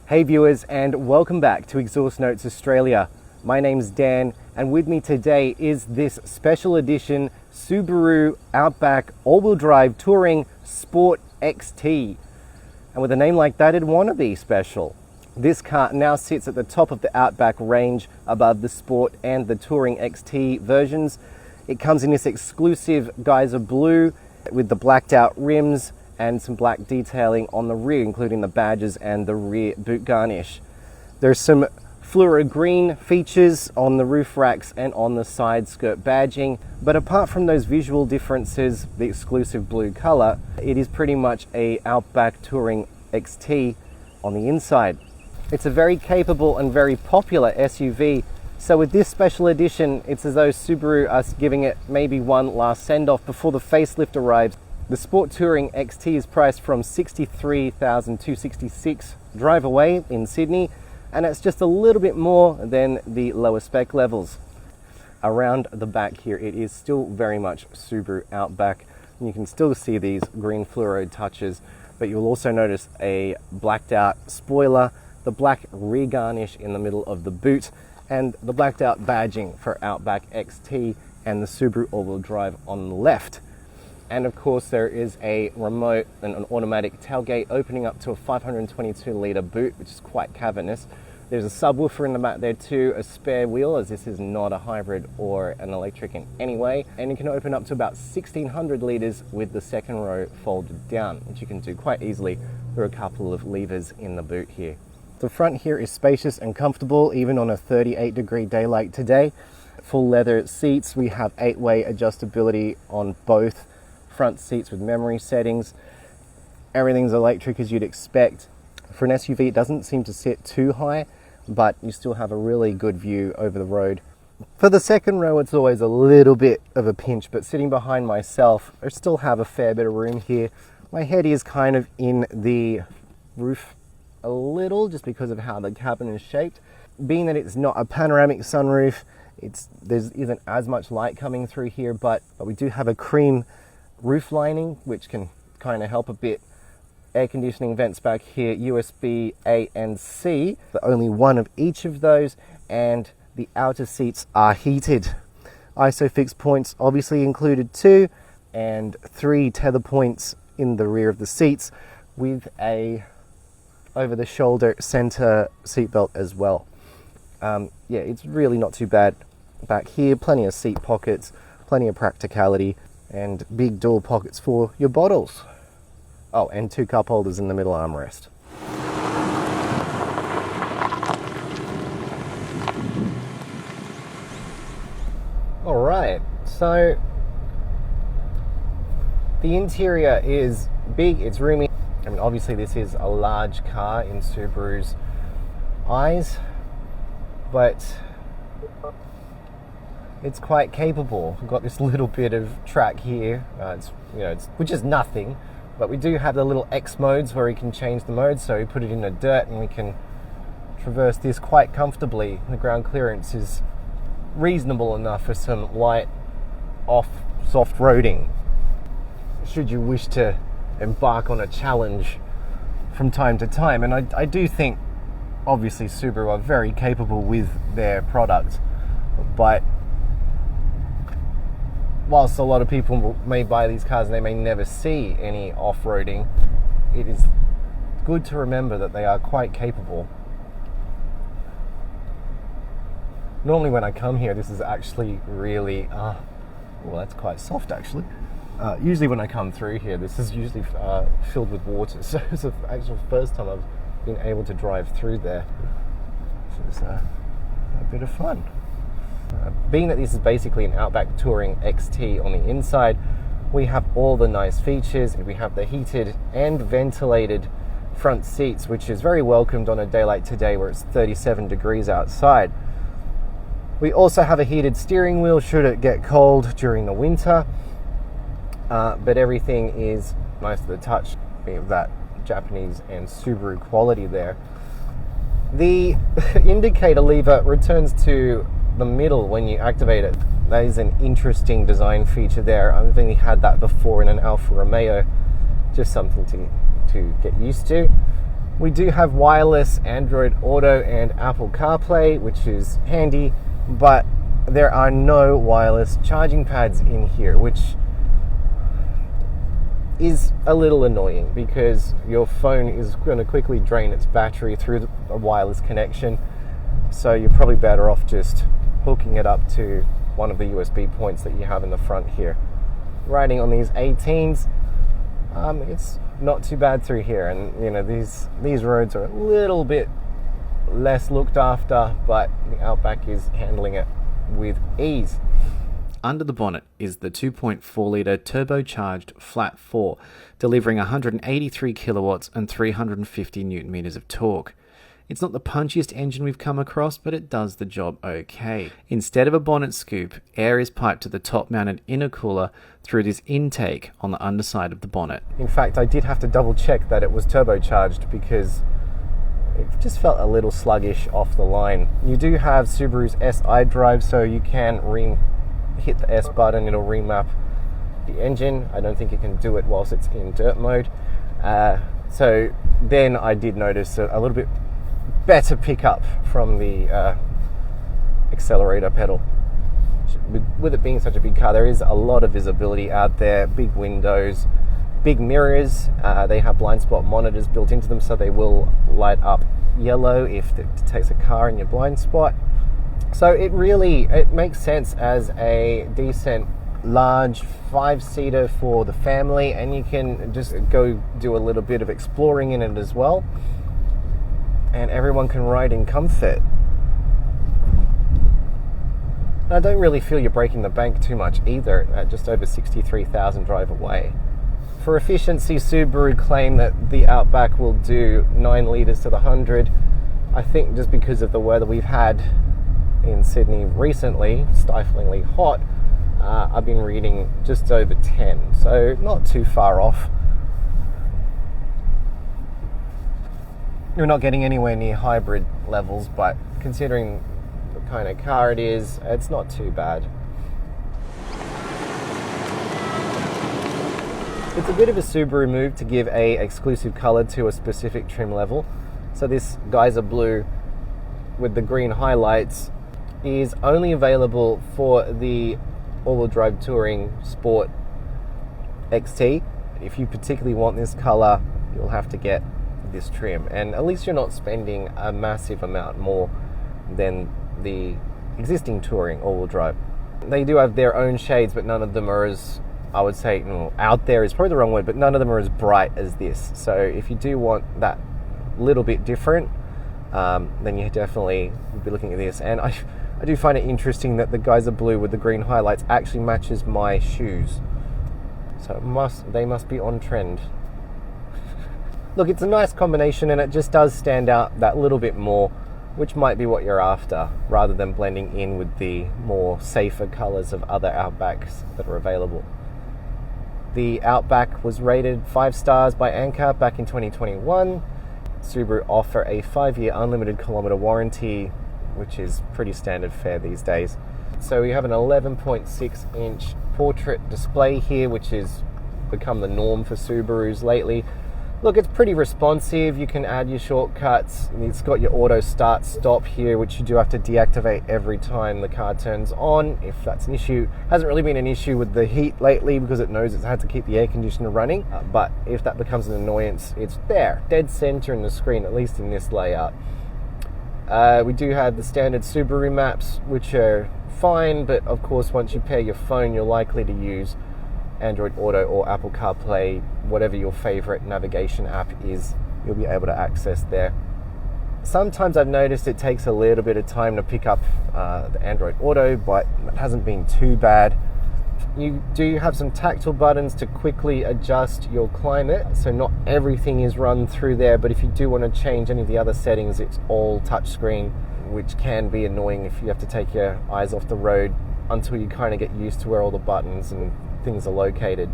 Hey viewers, and welcome back to Exhaust Notes Australia. My name's Dan, and with me today is this special edition Subaru Outback all-wheel drive touring Sport XT. And with a name like that, it'd want to be special. This car now sits at the top of the Outback range above the Sport and the Touring XT versions. It comes in this exclusive Geyser Blue with the blacked out rims and some black detailing on the rear, including the badges and the rear boot garnish. There's some fluoro green features on the roof racks and on the side skirt badging, but apart from those visual differences, the exclusive blue color, it is pretty much a Outback Touring XT on the inside. It's a very capable and very popular SUV, so with this special edition, it's as though Subaru are giving it maybe one last send-off before the facelift arrives. The Sport Touring XT is priced from $63,266 drive away in Sydney, and it's just a little bit more than the lower spec levels. Around the back here, it is still very much Subaru Outback, and you can still see these green fluoro touches, but you'll also notice a blacked out spoiler, the black rear garnish in the middle of the boot, and the blacked out badging for Outback XT and the Subaru all-wheel drive on the left. And of course there is a remote and an automatic tailgate opening up to a 522 litre boot, which is quite cavernous. There's a subwoofer in the back there too, a spare wheel, as this is not a hybrid or an electric in any way. And you can open up to about 1600 litres with the second row folded down, which you can do quite easily through a couple of levers in the boot here. The front here is spacious and comfortable, even on a 38-degree day like today. Full leather seats. We have 8-way adjustability on both front seats with memory settings. Everything's electric as you'd expect. For an SUV, it doesn't seem to sit too high, but you still have a really good view over the road. For the second row, it's always a little bit of a pinch, but sitting behind myself, I still have a fair bit of room here. My head is kind of in the roof a little, just because of how the cabin is shaped. Being that it's not a panoramic sunroof, there isn't as much light coming through here, but we do have a cream roof lining, which can kind of help a bit. Air conditioning vents back here, USB A and C, but only one of each of those, and the outer seats are heated. ISOFIX points obviously included too, and 3 tether points in the rear of the seats with a over-the-shoulder center seatbelt as well. Yeah, it's really not too bad back here. Plenty of seat pockets, plenty of practicality, and big door pockets for your bottles. Oh, and 2 cup holders in the middle armrest. All right, so the interior is big, it's roomy. I mean, obviously this is a large car in Subaru's eyes, but it's quite capable. We've got this little bit of track here, which is nothing, but we do have the little X modes where we can change the mode. So we put it in the dirt and we can traverse this quite comfortably. The ground clearance is reasonable enough for some light soft roading, should you wish to embark on a challenge from time to time. And I do think obviously Subaru are very capable with their product, but whilst a lot of people may buy these cars and they may never see any off-roading, it is good to remember that they are quite capable. Normally when I come here, this is actually really, well, that's quite soft actually. Usually when I come through here, this is usually filled with water, so it's the actual first time I've been able to drive through there, which is a bit of fun. Being that this is basically an Outback Touring XT on the inside, we have all the nice features. We have the heated and ventilated front seats, which is very welcomed on a day like today where it's 37 degrees outside. We also have a heated steering wheel should it get cold during the winter, but everything is nice to the touch, being that Japanese and Subaru quality there. The indicator lever returns to the middle when you activate it. That is an interesting design feature there. I've only had that before in an Alfa Romeo, just something to get used to. We do have wireless Android Auto and Apple CarPlay, which is handy, but there are no wireless charging pads in here, which is a little annoying because your phone is going to quickly drain its battery through a wireless connection. So you're probably better off just hooking it up to one of the USB points that you have in the front here. Riding on these 18s, it's not too bad through here, and you know these roads are a little bit less looked after, but the Outback is handling it with ease. Under the bonnet is the 2.4 litre turbocharged flat 4, delivering 183 kilowatts and 350 newton meters of torque. It's not the punchiest engine we've come across, but it does the job okay. Instead of a bonnet scoop, air is piped to the top-mounted intercooler through this intake on the underside of the bonnet. In fact, I did have to double check that it was turbocharged because it just felt a little sluggish off the line. You do have Subaru's SI drive, so you can hit the S button, it'll remap the engine. I don't think it can do it whilst it's in dirt mode. So then I did notice a little bit better pickup from the accelerator pedal. With it being such a big car, there is a lot of visibility out there, big windows, big mirrors. They have blind spot monitors built into them, so they will light up yellow if it detects a car in your blind spot. So it makes sense as a decent large 5-seater for the family, and you can just go do a little bit of exploring in it as well, and everyone can ride in comfort. I don't really feel you're breaking the bank too much either at just over 63,000 drive away. For efficiency, Subaru claim that the Outback will do 9 litres to the 100. I think just because of the weather we've had in Sydney recently, stiflingly hot, I've been reading just over 10, so not too far off. You're not getting anywhere near hybrid levels, but considering the kind of car it is, it's not too bad. It's a bit of a Subaru move to give a exclusive color to a specific trim level. So this Geyser Blue with the green highlights is only available for the all-wheel drive touring Sport XT. If you particularly want this color, you'll have to get this trim, and at least you're not spending a massive amount more than the existing touring all-wheel drive. They do have their own shades, but none of them are as, I would say, out there is probably the wrong word, but none of them are as bright as this. So if you do want that little bit different, then you definitely would be looking at this. And I do find it interesting that the Geyser Blue with the green highlights actually matches my shoes. So they must be on trend. Look, it's a nice combination, and it just does stand out that little bit more, which might be what you're after, rather than blending in with the more safer colors of other Outbacks that are available. The Outback was rated 5 stars by ANCAP back in 2021. Subaru offer a 5-year unlimited kilometer warranty, which is pretty standard fare these days. So we have an 11.6 inch portrait display here, which has become the norm for Subarus lately. Look, it's pretty responsive. You can add your shortcuts. It's got your auto start stop here, which you do have to deactivate every time the car turns on, if that's an issue. Hasn't really been an issue with the heat lately because it knows it's had to keep the air conditioner running. But if that becomes an annoyance, it's there, dead center in the screen, at least in this layout. We do have the standard Subaru maps, which are fine, but of course once you pair your phone, you're likely to use Android Auto or Apple CarPlay, whatever your favorite navigation app is, you'll be able to access there. Sometimes I've noticed it takes a little bit of time to pick up the Android Auto, but it hasn't been too bad. You do have some tactile buttons to quickly adjust your climate, so not everything is run through there, but if you do want to change any of the other settings, it's all touchscreen, which can be annoying if you have to take your eyes off the road until you kind of get used to where all the buttons and things are located.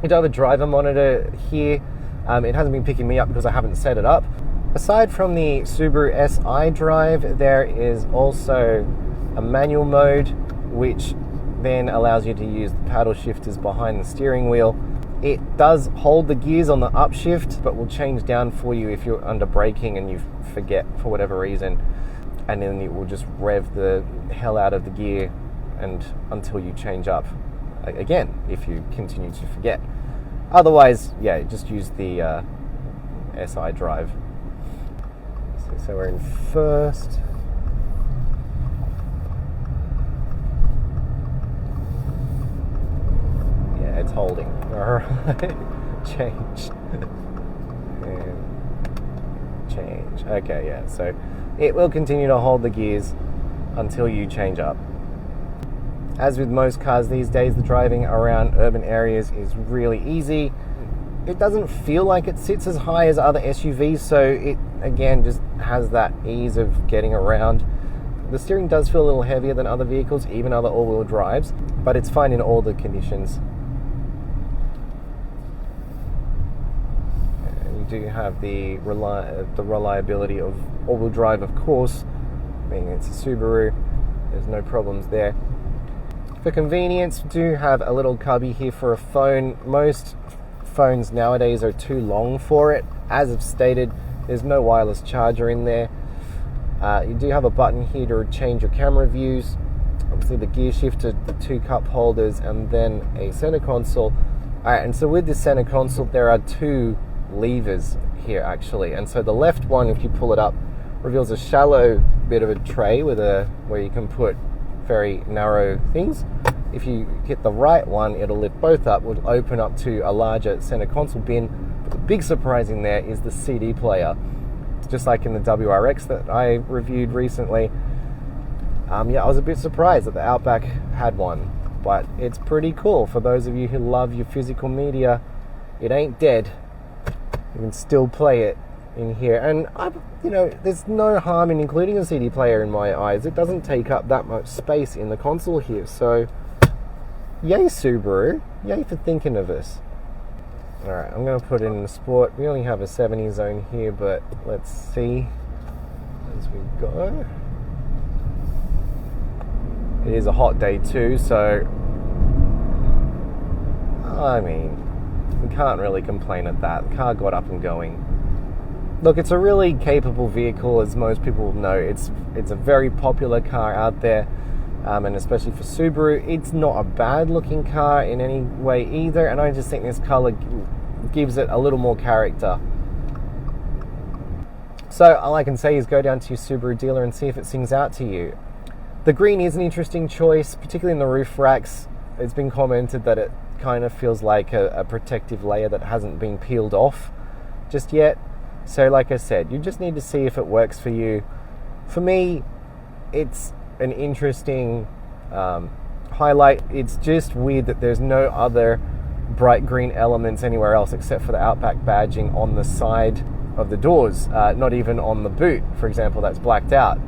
You do have a driver monitor here. It hasn't been picking me up because I haven't set it up. Aside from the Subaru SI drive, there is also a manual mode, which then allows you to use the paddle shifters behind the steering wheel. It does hold the gears on the upshift, but will change down for you if you're under braking and you forget for whatever reason, and then it will just rev the hell out of the gear and until you change up again if you continue to forget. Otherwise, yeah, just use the SI drive. So we're in first. Yeah, it's holding. All right, change. And change. Okay, yeah, so it will continue to hold the gears until you change up. As with most cars these days, the driving around urban areas is really easy. It doesn't feel like it sits as high as other SUVs, so it, again, just has that ease of getting around. The steering does feel a little heavier than other vehicles, even other all-wheel drives, but it's fine in all the conditions. And you do have the reliability of all-wheel drive, of course, being it's a Subaru. There's no problems there. For convenience, we do have a little cubby here for a phone. Most phones nowadays are too long for it. As I've stated, there's no wireless charger in there. You do have a button here to change your camera views. Obviously the gear shifter, the 2 cup holders, and then a center console. Alright, and so with the center console, there are 2 levers here actually. And so the left one, if you pull it up, reveals a shallow bit of a tray where you can put very narrow things. If you hit the right one, it'll lift both up, will open up to a larger center console bin. But the big surprise in there is the CD player. Just like in the WRX that I reviewed recently. Yeah, I was a bit surprised that the Outback had one, but it's pretty cool. For those of you who love your physical media, it ain't dead. You can still play it in here, and there's no harm in including a CD player in my eyes. It doesn't take up that much space in the console here, so yay Subaru, yay for thinking of us. Alright, I'm going to put it in the sport. We only have a 70 zone here, but let's see as we go. It is a hot day too, so I mean, we can't really complain at that. The car got up and going. Look, it's a really capable vehicle, as most people know. It's a very popular car out there, and especially for Subaru. It's not a bad looking car in any way either, and I just think this color gives it a little more character. So all I can say is go down to your Subaru dealer and see if it sings out to you. The green is an interesting choice, particularly in the roof racks. It's been commented that it kind of feels like a protective layer that hasn't been peeled off just yet. So like I said, you just need to see if it works for you. For me, it's an interesting highlight. It's just weird that there's no other bright green elements anywhere else except for the Outback badging on the side of the doors, not even on the boot, for example, that's blacked out.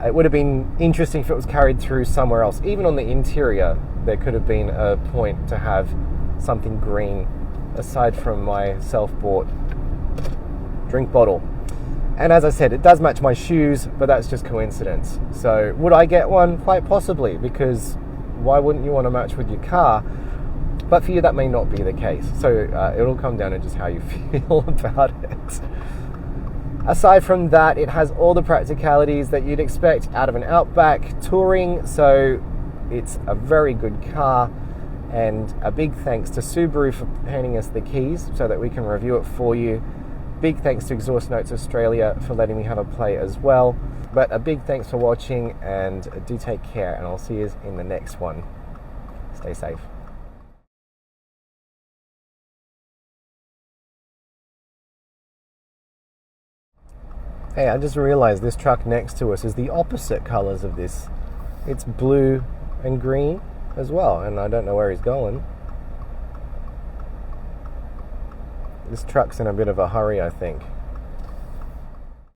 It would have been interesting if it was carried through somewhere else. Even on the interior, there could have been a point to have something green aside from my self-bought drink bottle. And as I said, it does match my shoes, but that's just coincidence. So would I get one? Quite possibly, because why wouldn't you want to match with your car? But for you, that may not be the case. So it'll come down to just how you feel about it. Aside from that, it has all the practicalities that you'd expect out of an Outback touring. So it's a very good car. And a big thanks to Subaru for handing us the keys so that we can review it for you. Big thanks to Exhaust Notes Australia for letting me have a play as well. But a big thanks for watching, and do take care, and I'll see you in the next one. Stay safe. Hey, I just realized this truck next to us is the opposite colors of this. It's blue and green as well, and I don't know where he's going. This truck's in a bit of a hurry, I think.